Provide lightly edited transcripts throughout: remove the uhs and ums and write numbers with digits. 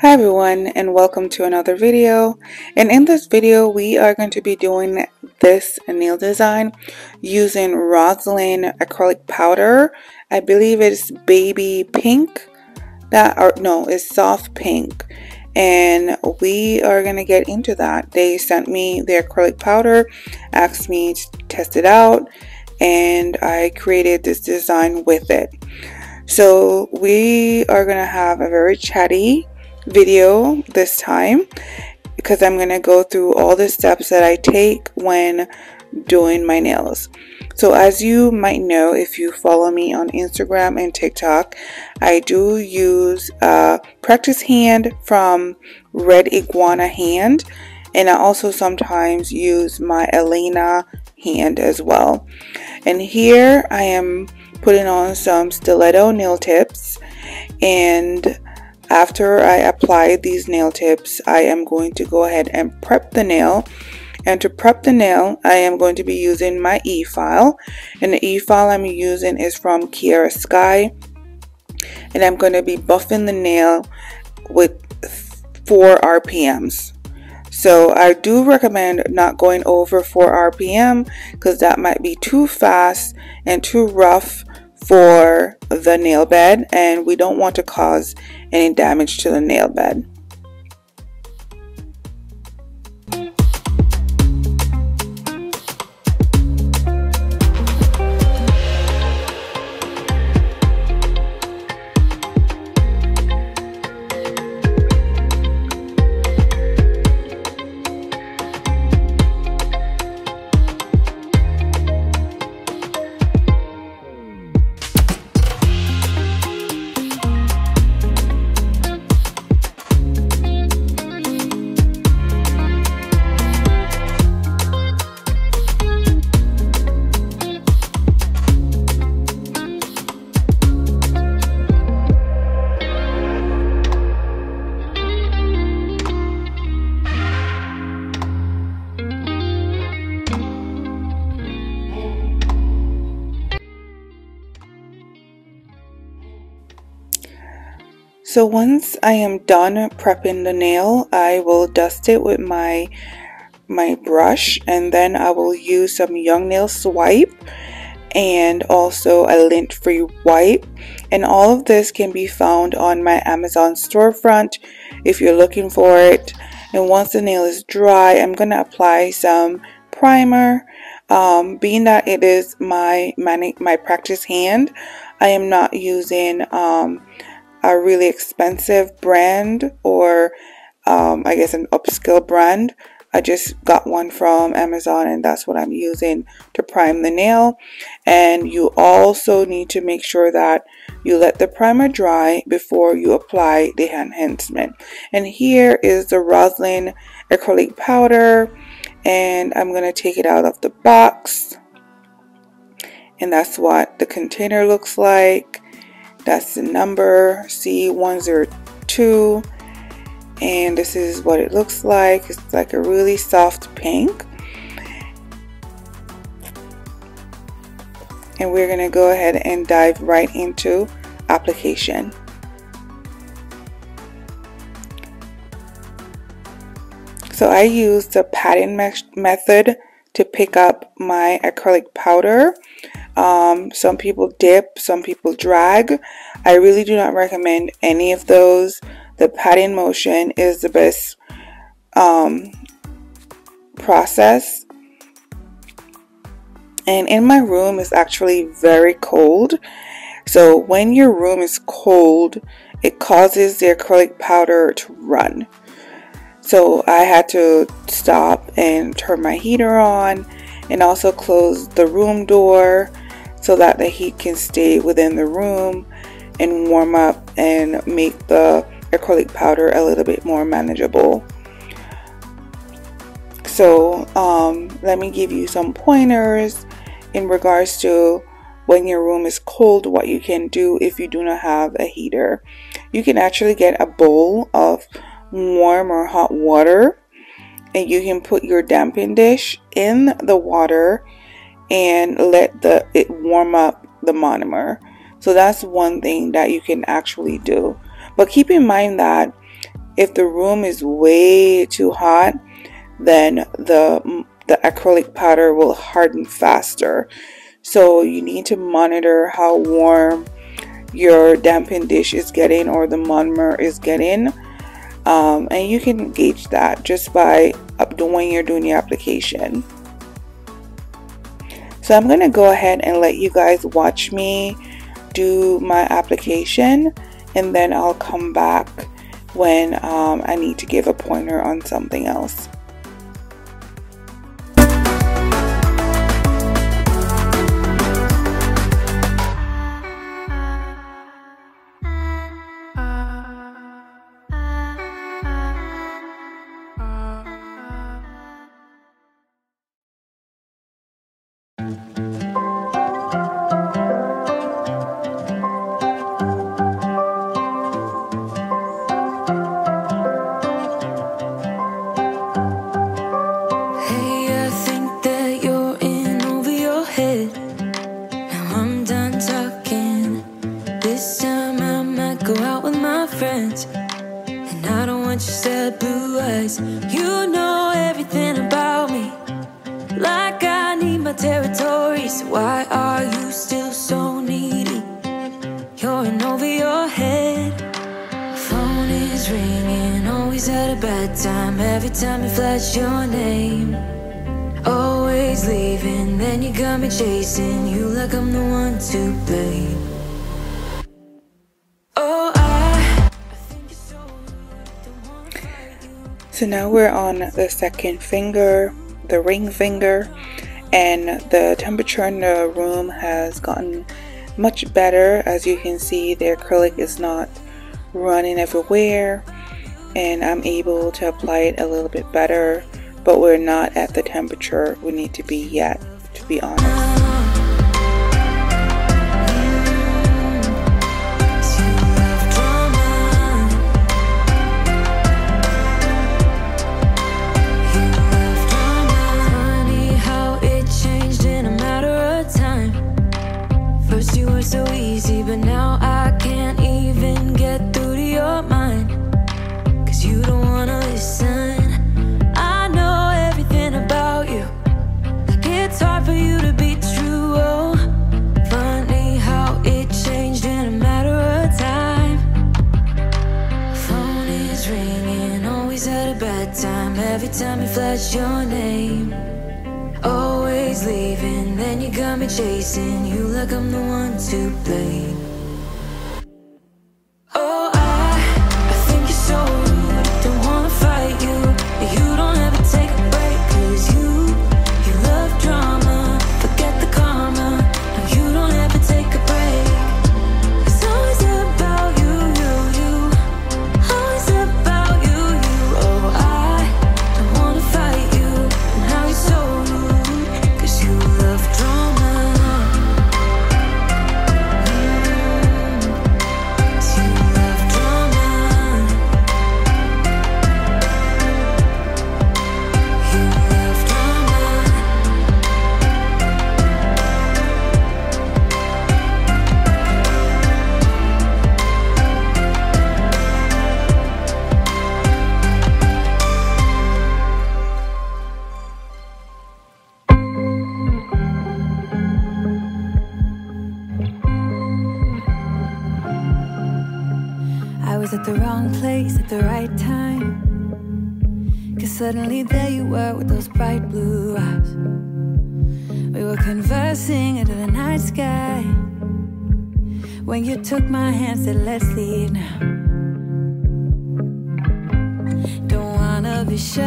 Hi everyone, and welcome to another video. And in this video we are going to be doing this nail design using Rosalind acrylic powder. I believe it's baby pink, it's soft pink, and we are going to get into that. They sent me the acrylic powder, asked me to test it out, and I created this design with it. So we are going to have a very chatty video this time because I'm going to go through all the steps that I take when doing my nails. So as you might know, if you follow me on Instagram and TikTok, I do use a practice hand from Red Iguana hand, and I also sometimes use my Elena hand as well. And here I am putting on some stiletto nail tips, and after I apply these nail tips, I am going to go ahead and prep the nail. And to prep the nail, I am going to be using my e-file, and the e-file I'm using is from Kiara Sky, and I'm going to be buffing the nail with 4 RPMs. So I do recommend not going over 4 RPM because that might be too fast and too rough for the nail bed, and we don't want to cause any damage to the nail bed. So once I am done prepping the nail, I will dust it with my brush, and then I will use some Young Nail Swipe and also a lint-free wipe. And all of this can be found on my Amazon storefront if you're looking for it. And once the nail is dry, I'm going to apply some primer. Being that it is my practice hand, I am not using a really expensive brand, or I guess an upscale brand. I just got one from Amazon, and that's what I'm using to prime the nail. And you also need to make sure that you let the primer dry before you apply the enhancement. And here is the Rosalind acrylic powder, and I'm going to take it out of the box, and that's what the container looks like. That's the number C102, and this is what it looks like. It's like a really soft pink, and we're gonna go ahead and dive right into application. So I use the patting method to pick up my acrylic powder. Some people dip, some people drag. I really do not recommend any of those. The patting motion is the best process. And in my room is actually very cold. So when your room is cold, it causes the acrylic powder to run. So I had to stop and turn my heater on, and also close the room door so that the heat can stay within the room and warm up and make the acrylic powder a little bit more manageable. So let me give you some pointers in regards to when your room is cold, what you can do if you do not have a heater. You can actually get a bowl of warm or hot water, and you can put your damping dish in the water and let it warm up the monomer. So that's one thing that you can actually do. But keep in mind that If the room is way too hot, then the acrylic powder will harden faster. So you need to monitor how warm your dampened dish is getting or the monomer is getting, and you can gauge that just by when you're doing the application. So I'm gonna go ahead and let you guys watch me do my application, and then I'll come back when I need to give a pointer on something else. You know everything about me, like I need my territory. So why are you still so needy? You're in over your head. Phone is ringing, always at a bad time. Every time you flash your name, always leaving, then you got me chasing you like I'm the one to blame. So now we're on the second finger, the ring finger, and the temperature in the room has gotten much better. As you can see, the acrylic is not running everywhere, and I'm able to apply it a little bit better, but we're not at the temperature we need to be yet, to be honest. So easy, but now I can't even get through to your mind, 'cause you don't wanna listen. I know everything about you, like it's hard for you to be true. Oh, funny how it changed in a matter of time. Phone is ringing, always at a bad time. Every time you flash your name, always leaving, then you got me chasing you like I'm the one to blame. Oh, I think you're so rude, don't wanna fight you, but you don't ever take a break, 'cause you love drama, forget the karma. No, you don't ever take a break. It's always about you, always about you. Oh, I don't wanna fight you, and how you're so rude, 'cause you love drama. I was at the wrong place at the right time, 'cause suddenly there you were with those bright blue eyes. We were conversing into the night sky, when you took my hand, said let's leave now. Don't wanna be shy,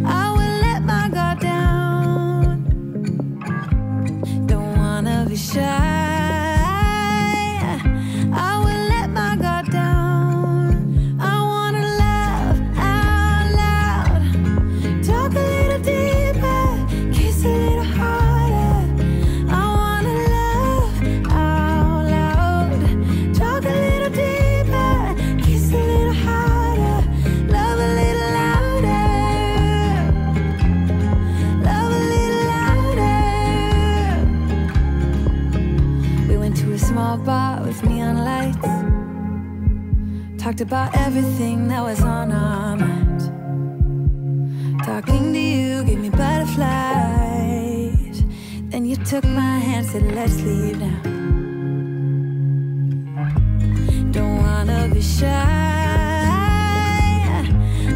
I will let my guard down. Don't wanna be shy, Talked about everything that was on our minds. Talking to you gave me butterflies. Then you took my hand, said let's leave now. Don't wanna be shy,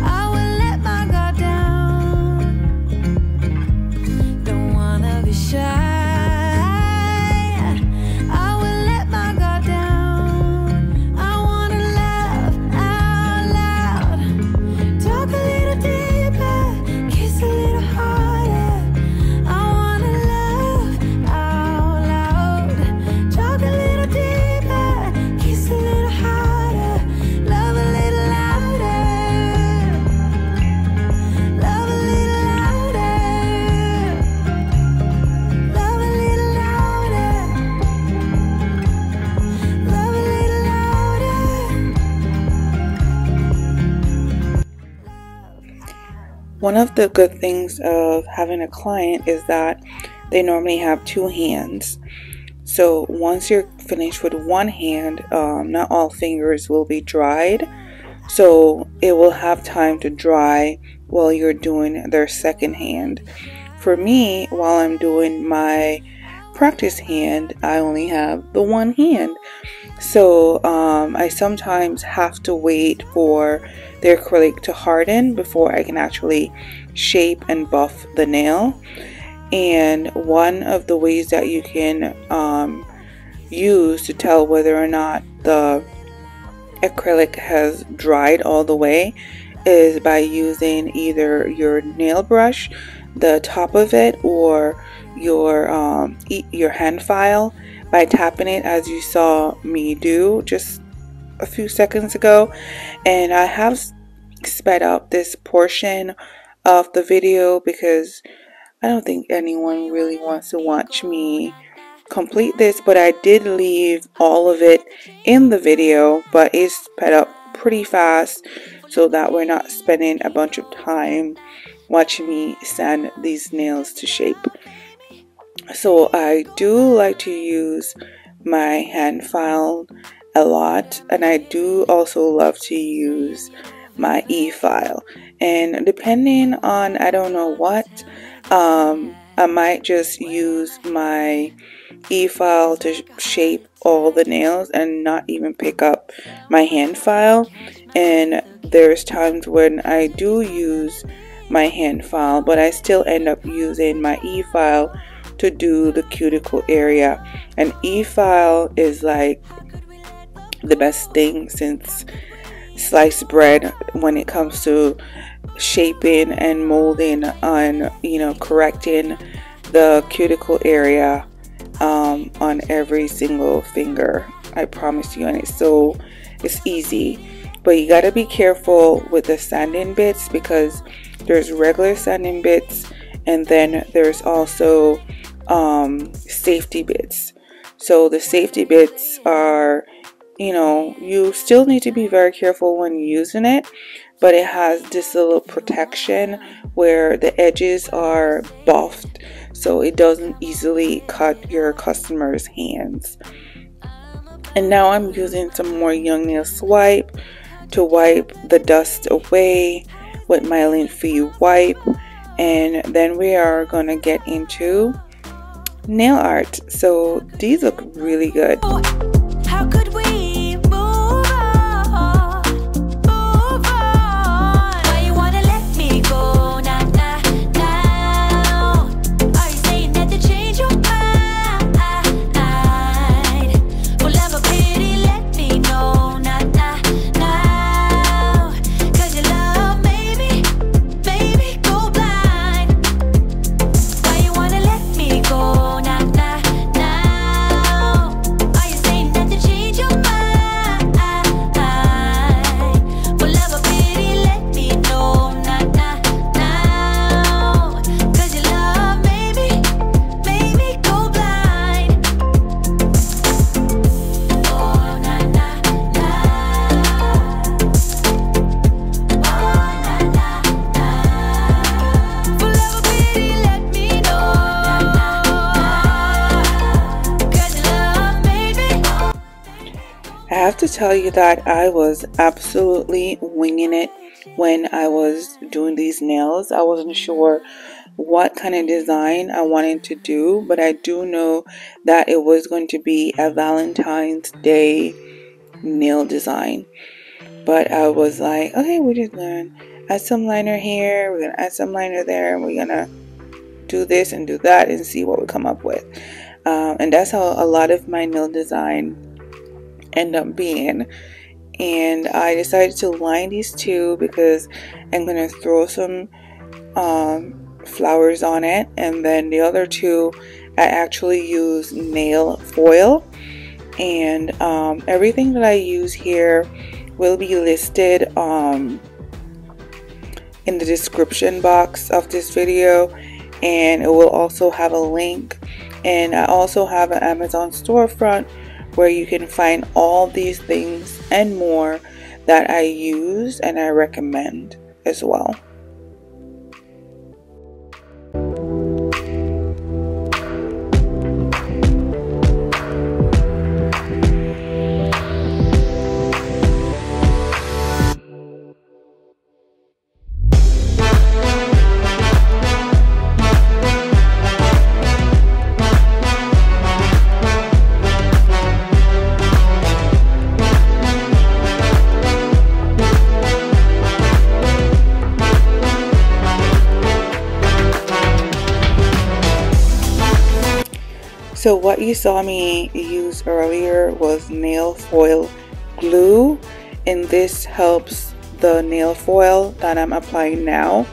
I will let my guard down. Don't wanna be shy, One of the good things of having a client is that they normally have two hands. So once you're finished with one hand, not all fingers will be dried. So it will have time to dry while you're doing their second hand. For me, while I'm doing my practice hand, I only have the one hand. So I sometimes have to wait for the acrylic to harden before I can actually shape and buff the nail. And one of the ways that you can use to tell whether or not the acrylic has dried all the way is by using either your nail brush, the top of it, or your hand file, by tapping it as you saw me do just a few seconds ago. And I have sped up this portion of the video because I don't think anyone really wants to watch me complete this, but I did leave all of it in the video, but it's sped up pretty fast so that we're not spending a bunch of time watching me sand these nails to shape. So I do like to use my hand file a lot, and I do also love to use my e-file. And depending on, I don't know what, I might just use my e-file to shape all the nails and not even pick up my hand file. And there's times when I do use my hand file, but I still end up using my e-file to do the cuticle area. And e-file is like the best thing since sliced bread when it comes to shaping and molding on, correcting the cuticle area on every single finger. I promise you. And it's easy, but you got to be careful with the sanding bits, because there's regular sanding bits and then there's also safety bits. So the safety bits are, you still need to be very careful when using it, but it has this little protection where the edges are buffed so it doesn't easily cut your customer's hands. And now I'm using some more Young Nail Swipe to wipe the dust away with my lint free wipe. And then we are gonna get into nail art. So these look really good. How could we move on? Move on. Why you wanna let me go now? Are you saying that to change your mind? Well, have a pity, let me know now. Cause your love made me go blind. Why you wanna let me go now? Are you saying that to change your have to tell you that I was absolutely winging it when I was doing these nails. I wasn't sure what kind of design I wanted to do, but I do know that it was going to be a Valentine's Day nail design. But I was like, okay, we're just gonna add some liner here, we're gonna add some liner there, and we're gonna do this and do that and see what we come up with. And that's how a lot of my nail design end up being. And I decided to line these two because I'm gonna throw some flowers on it, and then the other two I actually use nail foil. And everything that I use here will be listed in the description box of this video, and it will also have a link. And I also have an Amazon storefront where you can find all these things and more that I use and I recommend as well. So what you saw me use earlier was nail foil glue, and this helps the nail foil that I'm applying now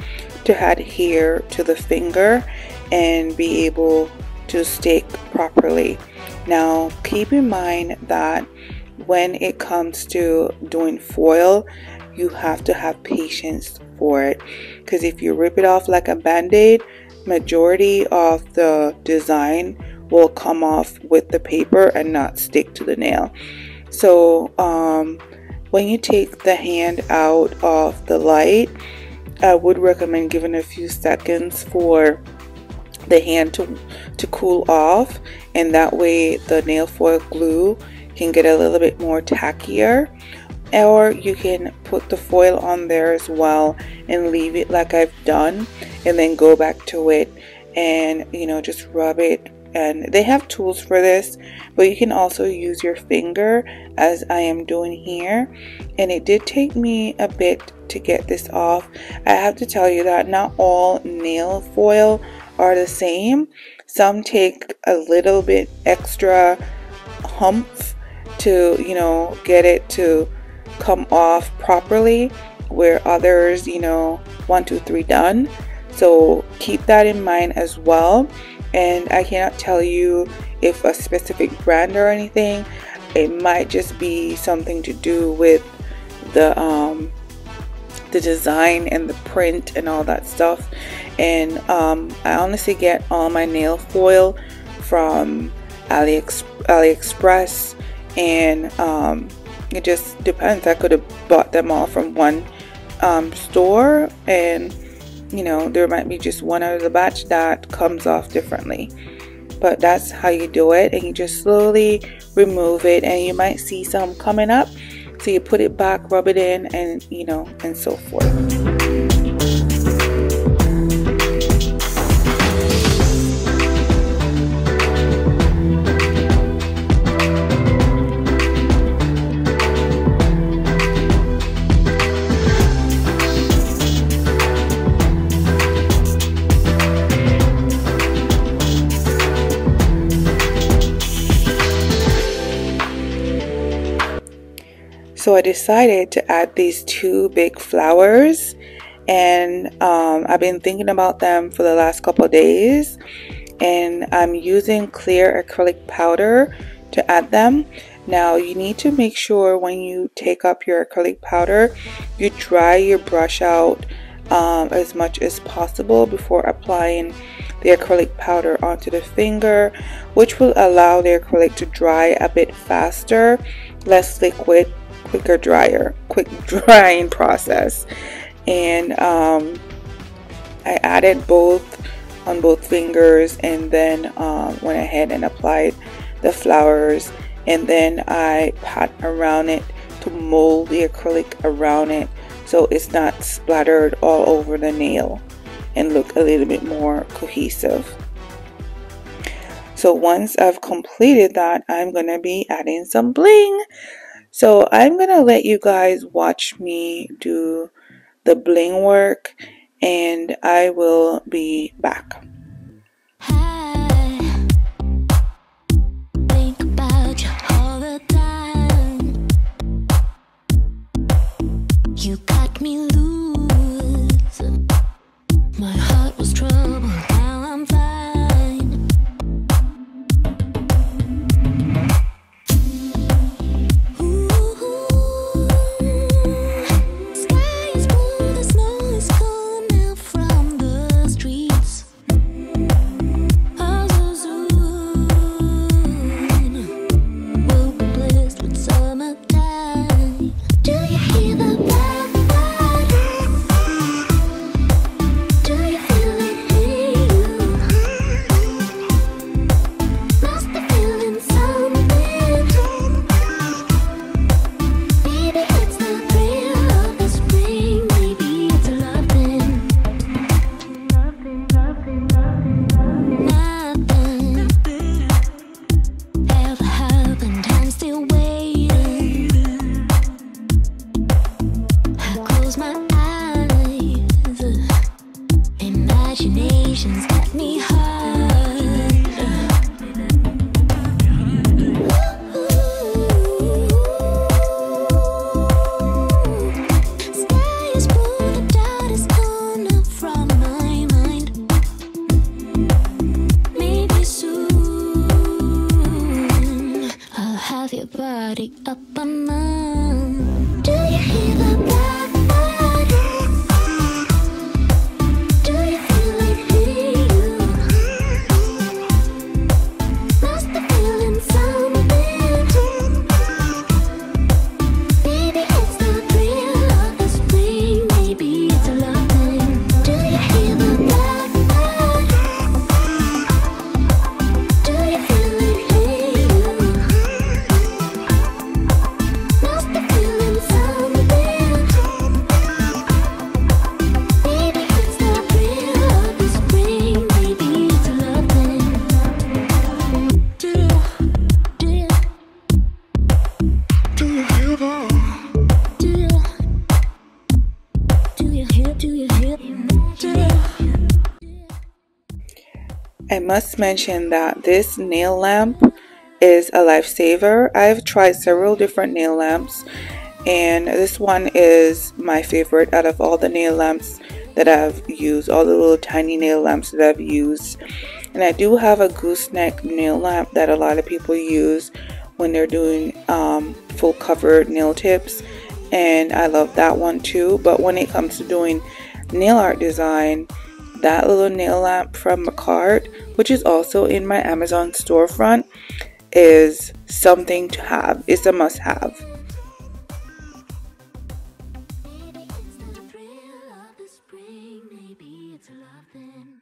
to adhere to the finger and be able to stick properly. Now keep in mind that when it comes to doing foil, you have to have patience for it, because if you rip it off like a band-aid, majority of the design will come off with the paper and not stick to the nail. So when you take the hand out of the light, I would recommend giving a few seconds for the hand to cool off, and that way the nail foil glue can get a little bit more tackier. Or you can put the foil on there as well and leave it like I've done, and then go back to it and just rub it. And they have tools for this, but you can also use your finger as I am doing here. And it did take me a bit to get this off. I have to tell you that not all nail foil are the same. Some take a little bit extra humph to get it to come off properly, where others 1 2 3 done. So keep that in mind as well. And I cannot tell you if a specific brand or anything. It might just be something to do with the design and the print and all that stuff. And I honestly get all my nail foil from AliExpress, and it just depends. I could have bought them all from one store, and there might be just one out of the batch that comes off differently. But that's how you do it, and you just slowly remove it, and you might see some coming up, so you put it back, rub it in, and and so forth. So I decided to add these two big flowers, and I've been thinking about them for the last couple of days, and I'm using clear acrylic powder to add them. Now you need to make sure when you take up your acrylic powder, you dry your brush out as much as possible before applying the acrylic powder onto the finger, which will allow the acrylic to dry a bit faster, less liquid, quick drying process. And I added both on both fingers, and then went ahead and applied the flowers. and then I pat around it to mold the acrylic around it so it's not splattered all over the nail and look a little bit more cohesive. So once I've completed that, I'm going to be adding some bling. So I'm going to let you guys watch me do the bling work, and I will be back. I think about you all the time. You got me loose. My heart was troubled, now I'm fine. Ooh, sky is blue, the snow is gone now from the streets. Oh, so soon we'll be blessed with summertime. Do you hear the blackbird? Do you feel it in you? Must be feeling something. Maybe it's the thrill of the spring. Maybe it's a love thing. Nothing ever happened. I'm still waiting. I close my eyes. Imagination's got me hard. Sky is blue, the doubt is gone up from my mind. Maybe soon I'll have your body up on mine. Do you hear the blackbird? Do you feel it in you? Must be feeling something. Maybe it's the thrill of the spring. Maybe it's a love thing. Do you hear the blackbird? Do you feel it in you? Must be feeling something. Maybe it's the thrill of the spring. Maybe it's a love thing. Do you hear that? Do you hear? I must mention that this nail lamp is a lifesaver. I've tried several different nail lamps, and this one is my favorite out of all the nail lamps that I've used, all the little tiny nail lamps that I've used. And I do have a gooseneck nail lamp that a lot of people use when they're doing full covered nail tips, and I love that one too. But when it comes to doing nail art design, that little nail lamp from Macart, which is also in my Amazon storefront, is something to have. It's a must-have. Maybe it's the thrill of the spring. Maybe it's a love thing.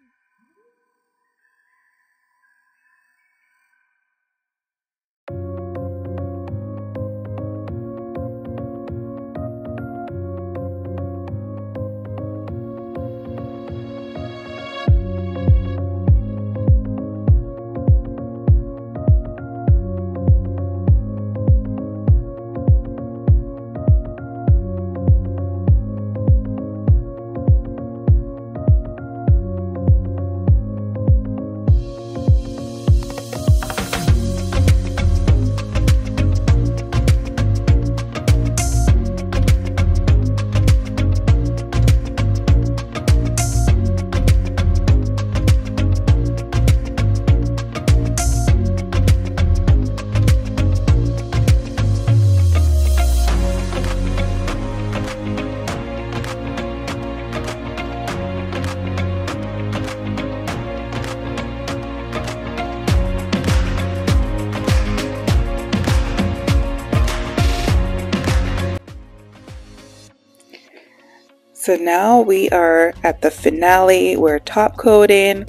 So now we are at the finale. We're top coating,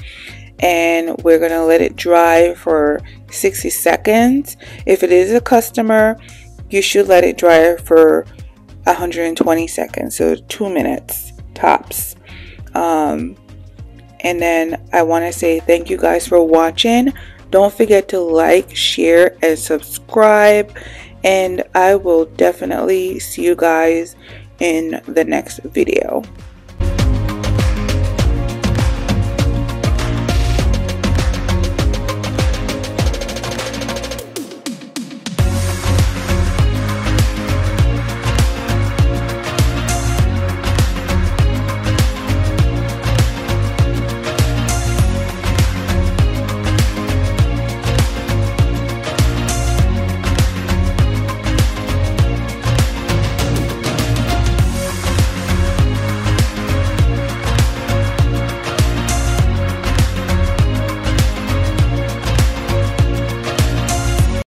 and we're gonna let it dry for 60 seconds. If it is a customer, you should let it dry for 120 seconds, so 2 minutes tops. And then I want to say thank you guys for watching. Don't forget to like, share, and subscribe, and I will definitely see you guys in the next video.